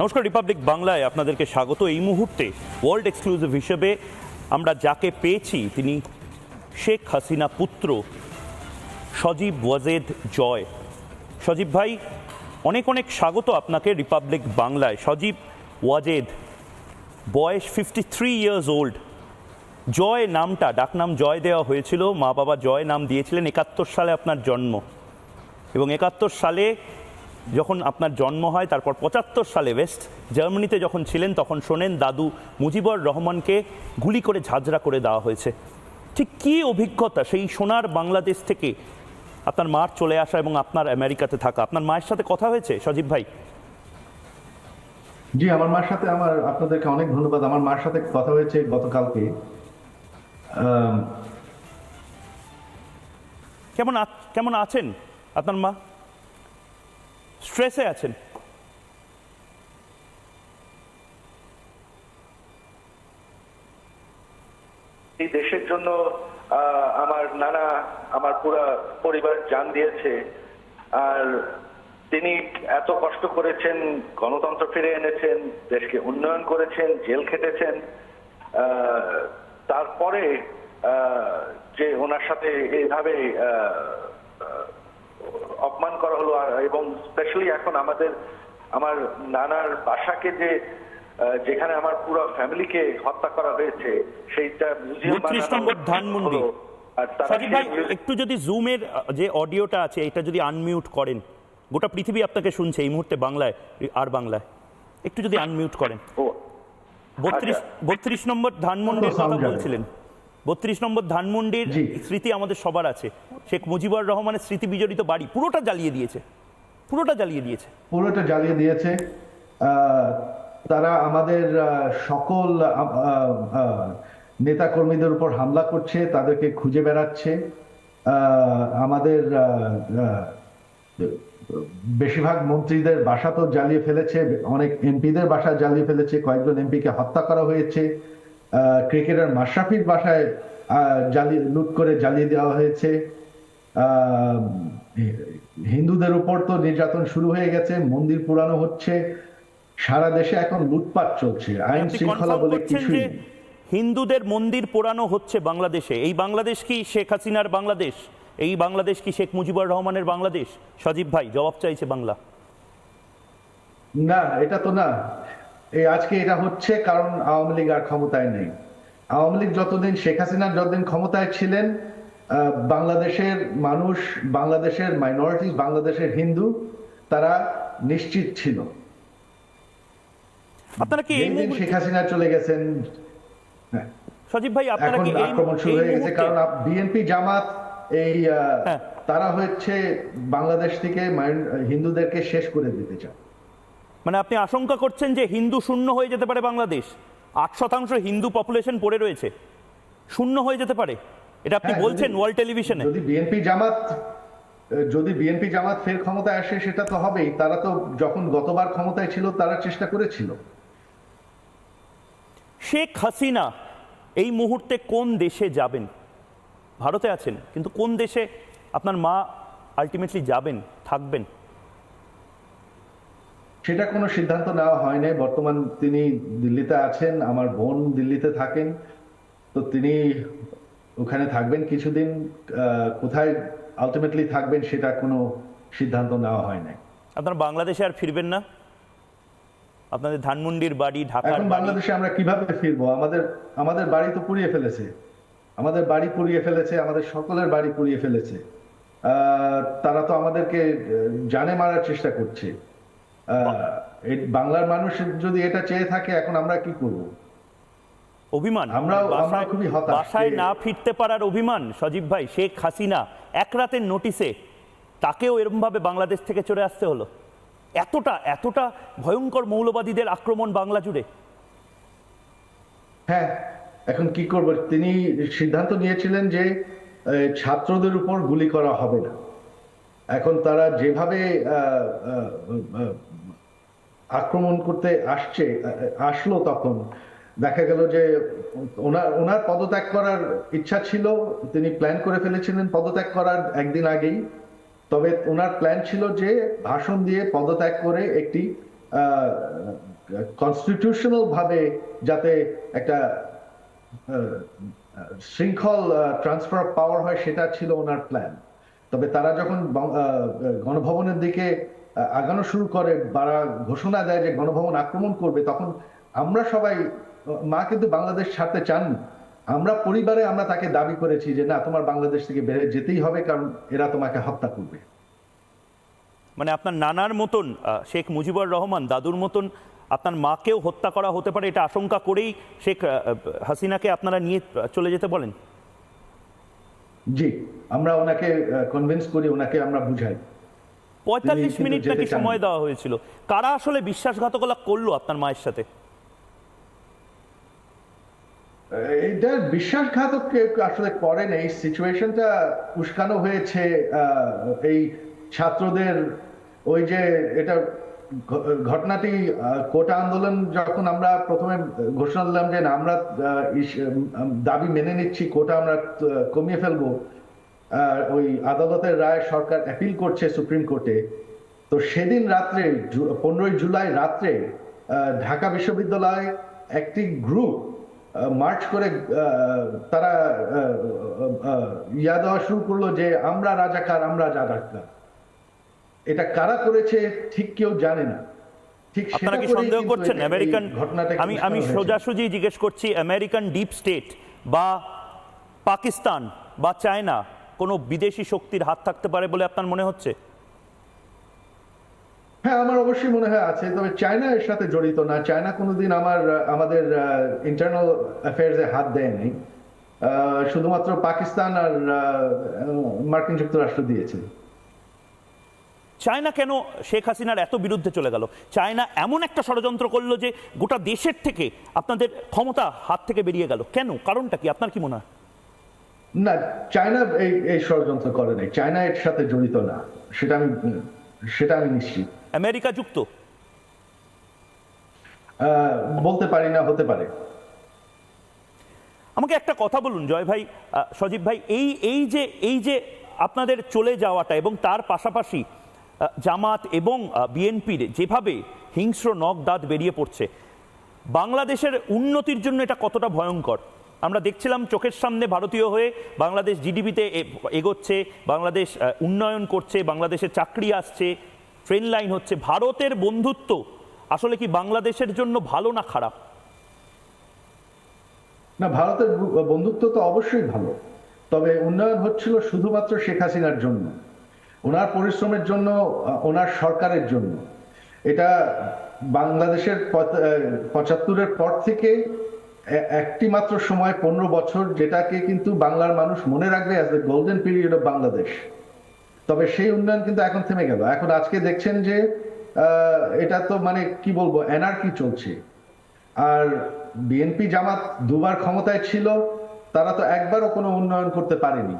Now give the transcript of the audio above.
নমস্কার, রিপাবলিক বাংলায় আপনাদেরকে স্বাগত। এই মুহূর্তে ওয়ার্ল্ড এক্সক্লুসিভ হিসেবে আমরা যাকে পেয়েছি তিনি শেখ হাসিনা পুত্র সজীব ওয়াজেদ জয়। সজীব ভাই, অনেক অনেক স্বাগত আপনাকে রিপাবলিক বাংলায়। সজীব ওয়াজেদ, বয়স 53 ইয়ার্স ওল্ড। জয় নামটা, ডাকনাম জয় দেওয়া হয়েছিল, মা বাবা জয় নাম দিয়েছিলেন। 71 সালে আপনার জন্ম, এবং 71 সালে যখন আপনার জন্ম হয়, তারপর 75 সালে ওয়েস্ট জার্মানিতে যখন ছিলেন তখন শোনেন দাদু মুজিবুর রহমানকে গুলি করে ঝাঁঝরা করে দেওয়া হয়েছে। ঠিক কী অভিজ্ঞতা সেই সোনার বাংলাদেশ থেকে আপনার মার চলে আসা এবং আপনার আমেরিকাতে থাকা? আপনার মায়ের সাথে কথা হয়েছে সজীব ভাই? জি, আমার মার সাথে আপনাদেরকে অনেক ধন্যবাদ। আমার মার সাথে কথা হয়েছে গতকালকে। কেমন আছেন আপনার মা? স্ট্রেসে আছেন? এই দেশের জন্য আমার নানা, আমার পুরো পরিবার জান দিয়েছে। আর তিনি এত কষ্ট করেছেন, গণতন্ত্র ফিরে এনেছেন, দেশকে উন্নয়ন করেছেন, জেল খেটেছেন। তারপরে যে ওনার সাথে এইভাবে অপমান করা হলো, এবং স্পেশালি এখন আমার নানার বাসাকে যেখানে আমার পুরো ফ্যামিলিকে হত্যা করা হয়েছে, সেইটা মিউজিয়াম 32 নম্বর ধানমন্ডি। সজীব ভাই, একটু যদি জুমের যে অডিওটা আছে এটা যদি আনমিউট করেন, গোটা পৃথিবী আপনাকে শুনছে এই মুহূর্তে বাংলায় আর বাংলায়, একটু যদি আনমিউট করেন। 32 নম্বর ধানমন্ডির কথা বলছিলেন। 32 নম্বর ধানমন্ডির স্মৃতি আমাদের সবার আছে। শেখ মুজিবুর রহমানের স্মৃতি বিজড়িত বাড়ি পুরোটা জ্বালিয়ে দিয়েছে। তারা আমাদের সকল নেতা কর্মীদের উপর হামলা করছে, তাদেরকে খুঁজে বেড়াচ্ছে। আমাদের বেশিরভাগ মন্ত্রীদের বাসা তো জ্বালিয়ে ফেলেছে, অনেক এমপিদের বাসা জ্বালিয়ে ফেলেছে, কয়েকজন এমপিকে হত্যা করা হয়েছে। ক্রিকেটার মাশরাফির বাসায় লুট করে জ্বালিয়ে দেওয়া হয়েছে। হিন্দুদের উপর তো নির্যাতন শুরু হয়ে গেছে, মন্দির পুরানো হচ্ছে, সারা দেশে এখন লুটপাট চলছে, আইন শৃঙ্খলা বলে কিছুই। হিন্দুদের মন্দির পোড়ানো হচ্ছে বাংলাদেশে। এই বাংলাদেশ কি শেখ হাসিনার বাংলাদেশ? এই বাংলাদেশ কি শেখ মুজিবুর রহমানের বাংলাদেশ? সজীব ভাই, জবাব চাইছে বাংলা। না, এটা তো না। আজকে এটা হচ্ছে কারণ আওয়ামী লীগ আর ক্ষমতায় নেই। আওয়ামী লীগ যতদিন, শেখ হাসিনা যতদিন ক্ষমতায় ছিলেন, বাংলাদেশের মানুষ, বাংলাদেশের মাইনরিটিস, বাংলাদেশের হিন্দু, তারা নিশ্চিত ছিল। আপনারা কি এই মুহূর্তে শেখ হাসিনা চলে গেছেন, সজীব ভাই, আপনারা কি এই আক্রমণ শুরু হয়ে গেছে? কারণ বিএনপি জামাত তারা হচ্ছে বাংলাদেশ থেকে হিন্দুদেরকে শেষ করে দিতে চায়। মানে আপনি আশঙ্কা করছেন যে হিন্দু শূন্য হয়ে যেতে পারে বাংলাদেশ? 8% হিন্দু পপুলেশন পড়ে রয়েছে, শূন্য হয়ে যেতে পারে, এটা আপনি বলছেন ওয়ার্ল্ড টেলিভিশনে? যদি বিএনপি জামাত ফের ক্ষমতায় আসে, সেটা তো হবেই। তারা তো যখন গতবার ক্ষমতায় ছিল তারা চেষ্টা করেছিল। শেখ হাসিনা এই মুহূর্তে কোন দেশে যাবেন? ভারতে আছেন, কিন্তু কোন দেশে আপনার মা আলটিমেটলি যাবেন, থাকবেন? সেটা কোনো সিদ্ধান্ত নেওয়া হয় নাই। বর্তমান তিনি দিল্লিতে আছেন, আমার বোন দিল্লিতে থাকেন, তো তিনি ওখানে থাকবেন কিছুদিন। কোথায় আলটিমেটলি থাকবেন সেটা কোনো সিদ্ধান্ত নেওয়া হয় নাই। আপনারা বাংলাদেশে আর ফিরবেন না? আপনাদের ধানমন্ডির বাড়ি, ঢাকা, এখন বাংলাদেশে আমরা কিভাবে ফিরবো? আমাদের বাড়ি তো পুড়িয়ে ফেলেছে, আমাদের সকলের বাড়ি পুড়িয়ে ফেলেছে। তারা তো আমাদেরকে জানে মারার চেষ্টা করছে। বাংলার মানুষ যদি এটা চেয়ে থাকে, এখন আমরা কি করব? অভিমান, আমরা খুবই হতাশ। বাসায় না ফিরতে পারার অভিমান। সজীব ভাই, শেখ হাসিনা এক রাতের নোটিসে তাকেও এরকম ভাবে বাংলাদেশ থেকে চলে আসতে হলো। এতটা ভয়ঙ্কর মৌলবাদীদের আক্রমণ বাংলা জুড়ে। হ্যাঁ, এখন কি করব? তিনি সিদ্ধান্ত নিয়েছিলেন যে ছাত্রদের উপর গুলি করা হবে না। এখন তারা যেভাবে আক্রমণ করতে আসলো, তখন দেখা গেল যে ওনার পদত্যাগ করার ইচ্ছা ছিল, তিনি প্ল্যান করে ফেলেছিলেন পদত্যাগ করার একদিন আগেই। তবে ওনার প্ল্যান ছিল যে ভাষণ দিয়ে পদত্যাগ করে একটি কনস্টিটিউশনাল ভাবে যাতে একটা শৃঙ্খল ট্রান্সফার অফ পাওয়ার হয়, সেটা ছিল ওনার প্ল্যান। তবে তারা যখন গণভবনের দিকে আগানো শুরু করে, তারা ঘোষণা দেয় যে গণভবন আক্রমণ করবে, তখন আমরা সবাই, মা কিন্তু বাংলাদেশ ছাড়তে চাননি। আমরা পরিবারে আমরা তাকে দাবি করেছি যে না, তোমার বাংলাদেশ থেকে বেড়ে যেতেই হবে, কারণ এরা তোমাকে হত্যা করবে। মানে আপনার নানার মতন শেখ মুজিবুর রহমান, দাদুর মতন আপনার মাকেও হত্যা করা হতে পারে, এটা আশঙ্কা করেই শেখ হাসিনাকে আপনারা নিয়ে চলে যেতে বলেন? জি, আমরা ওনাকে কনভিন্স করি, ওনাকে আমরা বুঝাই। ৪৫ মিনিট নাকি সময় দেওয়া হয়েছিল। কারা আসলে বিশ্বাসঘাতকতা করলো আপনার মায়ের সাথে? এটা বিশ্বাসঘাতক আসলে করেন, এই সিচুয়েশনটা উস্কানো হয়েছে এই ছাত্রদের। ওই যে এটা ঘটনাটি কোটা আন্দোলন, যখন আমরা প্রথমে ঘোষণা দিলাম যে না, আমরা দাবি মেনে নিচ্ছি, কোটা আমরা কমিয়ে ফেলবো, ওই আদালতের রায় সরকার অ্যাপিল করছে সুপ্রিম কোর্টে। তো সেদিন রাত্রে 15 জুলাই রাত্রে ঢাকা বিশ্ববিদ্যালয় একটি গ্রুপ মার্চ করে তারা ইয়া দেওয়া শুরু করলো যে আমরা রাজাকার, আমরা রাজাকার। এটা কারা করেছে ঠিক কেউ জানে না। ঠিক আপনারা কি সন্দেহ করছেন আমেরিকান, আমি সোজাসুজি জিজ্ঞেস করছি, আমেরিকান ডিপ স্টেট বা পাকিস্তান বা চায়না কোনো বিদেশি শক্তির হাত থাকতে পারে বলে আপনার মনে হচ্ছে? হ্যাঁ, আমার অবশ্যই মনে হয় আছে। তবে চায়না এর সাথে জড়িত না। চায়না কোনোদিন আমাদের ইন্টারনাল অ্যাফেয়ার্সে হাত দেয়নি। শুধুমাত্র পাকিস্তান আর মার্কিন যুক্তরাষ্ট্র দিয়েছে। চায়না কেন শেখ হাসিনার এত বিরুদ্ধে চলে গেল? চায়না এমন একটা ষড়যন্ত্র করলো যে গোটা দেশের থেকে আপনাদের ক্ষমতা হাত থেকে বেরিয়ে গেল। কেন? কারণটা কি আপনার কি মনে হয়? না, চায়না এই ষড়যন্ত্র করে নাই। চায়না এর সাথে জড়িত না, সেটা আমি নিশ্চিত। আমেরিকা যুক্ত? বলতে পারি না, হতে পারে। আমাকে একটা কথা বলুন জয় ভাই, সজীব ভাই, এই যে আপনাদের চলে যাওয়াটা এবং তার পাশাপাশি জামাত এবং বিএনপির যেভাবে হিংস্র নখ দাঁত বেরিয়ে পড়ছে, বাংলাদেশের উন্নতির জন্য এটা কতটা ভয়ঙ্কর? আমরা দেখছিলাম চোখের সামনে ভারতীয় হয়ে বাংলাদেশ জিডিপিতে এগোচ্ছে, বাংলাদেশ উন্নয়ন করছে, বাংলাদেশের চাকরি আসছে, ট্রেন লাইন হচ্ছে। ভারতের বন্ধুত্ব আসলে কি বাংলাদেশের জন্য ভালো না খারাপ? না, ভারতের বন্ধুত্ব তো অবশ্যই ভালো। তবে উন্নয়ন হচ্ছিল শুধুমাত্র শেখ হাসিনার জন্য, ওনার পরিশ্রমের জন্য, ওনার সরকারের জন্য। এটা বাংলাদেশের 75-এর পর থেকে একটি মাত্র সময়, 15 বছর, যেটাকে কিন্তু বাংলার মানুষ মনে রাখবে as the golden period of Bangladesh. তবে সেই উন্নয়ন কিন্তু এখন থেমে গেল। এখন আজকে দেখছেন যে এটা তো মানে কি বলবো, অ্যানার্কি চলছে। আর বিএনপি জামাত দুবার ক্ষমতায় ছিল, তারা তো একবারও কোনো উন্নয়ন করতে পারেনি।